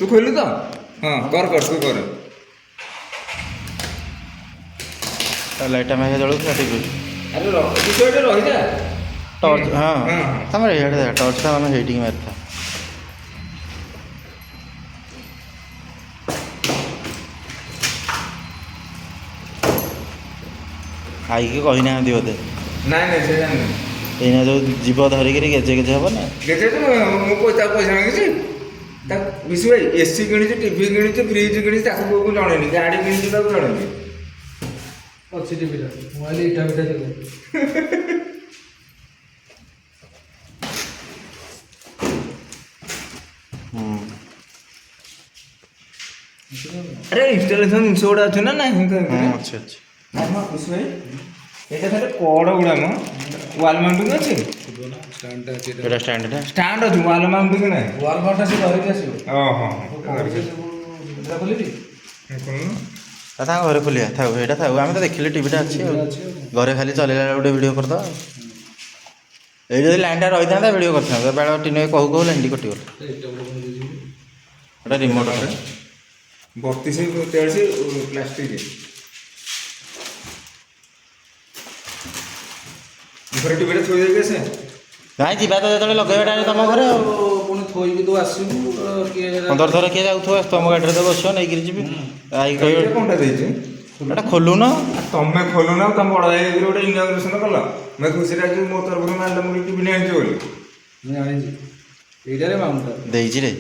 ତୁ ଖୋଲିଲୁ ତ ହଁ କର ତୁ କର। ଲାଇଟ୍ ଆମେ ଜଳୁଥିଲା ଟିଭି ଆରେ ତୁ ସେଇଠି ରହିଯା। ଟର୍ଚ୍ଚ ହଁ ତମର ଇଆଡ଼େ ଟର୍ଚ୍ଚଟା ଆମେ ସେଇଠିକି ମାରିଥା। ଆଇକି କହିନାହାନ୍ତି ବୋଧେ। ନାଇଁ ସେ ଜାଣିନି। ଏଇନା ଯେଉଁ ଯିବ ଧରିକିରି ଗେଜେ ଗେଜେ ହବ ନା। କେତେ ମୁଁ ତାକୁ ପଇସା ମାଗିଛି ତାକୁ ବିଶୁ ଭାଇ ଏସି କିଣିଛି ଟିଭି କିଣିଛି ଫ୍ରିଜ୍ କିଣିଛି ତାକୁ କୋଉକୁ ଜଣେଇନି ଗାଡ଼ି କିଣିଛି ତାକୁ ଜଣେଇନି। ଅଛି ଟିଭିଟା ମୁଁ ଆଇଲି ଇଟା ପିଠା ଦେବ। ଆରେ ଇନଷ୍ଟଲେସନ ଜିନିଷ ଗୁଡ଼ା ଅଛି ନା ନାହିଁ ଅଛି ଅଛି। ବିଶୁ ଭାଇ ଏଇଟା ଖାଲି କଡ଼ ଗୁଡ଼ା ମ ୱାଲ୍ ମାଉଣ୍ଟିଂ ଅଛି। ଏଇଟା ଷ୍ଟାଣ୍ଡଟା ଷ୍ଟାଣ୍ଡ ଅଛି ୱାଲ୍ ମାଉଣ୍ଟିଂ ନାହିଁ। ୱାଲ୍ ମାଉଣ୍ଟଟା ସେ ଧରିକି ଆସିବ। ଓହୋ ଖୋଲିବି ତାଙ୍କ ଘରେ ଖୋଲିବା ଥାଉ ଏଇଟା ଥାଉ ଆମେ ତ ଦେଖିଲେ ଟିଭିଟା ଅଛି ଆଉ ଘରେ ଖାଲି ଚଲେଇଲା ବେଳେ ଗୋଟେ ଭିଡ଼ିଓ କରିଦେବା। ଏଇ ଯଦି ଲାଇନ୍ଟା ରହିଥାନ୍ତା ଭିଡ଼ିଓ କରିଥାନ୍ତା ବେଳେ ଟିନେ କହୁ କହୁ ଲାଇନ୍ଟି କଟିଗଲା। ଏଇଟା ରିମୋଟ୍ 32-43 ପ୍ଲାଷ୍ଟିକ୍। ଘରେ ଟିଭିଟା ଥୋଇ ଦେଇକି ଆସେ। ନାଇଁ ଯିବା ତ ଯେତେବେଳେ ଲଗେଇବାଟା ତମ ଘରେ ଆଉ ପୁଣି ଥୋଇକି ତୁ ଆସିବୁ କିଏ 15 ଥର କିଏ ଯାଉଥିବ ତମ ଗାଡ଼ିରେ ତ ବସିବ ନେଇକିରି ଯିବି। ଆଇ କହିବ କଣଟା ଦେଇଛି ଏଇଟା ଖୋଲୁନ। ତମେ ଖୋଲୁନ ତମ ବଡ଼ ଭାଇ ଗୋଟେ ଇନଗ୍ରେସନ କଲ ମୁଁ ଖୁସିରେ ଆଜି ମୋ ତରଫରୁ ମାରିଲା ମୁଁ ଟିଭି ନେଇ ଆଣିଛି ବୋଲି। ମୁଁ ଜାଣିଛି ଏଇଟାରେ ମାଉଣ୍ଟଟା ଦେଇଛି ରେ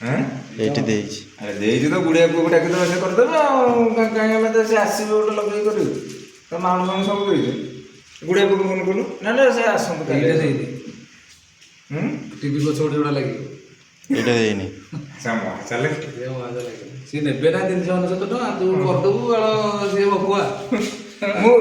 ହଁ ଏଇଠି ଦେଇଛି। ଆରେ ଦେଇଛି ତ ଗୁଡ଼ିଆ ପୁଅକୁ ଡାକିଦେବା ସେ କରିଦେବେ ଆଉ କାହିଁକି ଆମେ ତ ସେ ଆସିବେ ଗୋଟେ ଲଗେଇକି କରିବୁ ତ ମାଉଣ୍ଟ ଫାଉଣ୍ଟ ସବୁ ଦେଇଛି। ଗୁଡ଼ିଆ ପୁଅକୁ ଫୋନ୍ କଲୁ ନା ସେ ଆସନ୍ତୁ କାଲି ଏଇଟା ଦେଇନି ଟିଭି ପଛ ଗୋଟେ ଯୋଉଟା ଲାଗିବ ଏଇଟା ଦେଇନି ଚାଲେ ସିଏ ନେବେ ନା 399 ଟଙ୍କା ତୁ କରିଦେବୁ ସିଏ ଭକୁଆ। ମୁଁ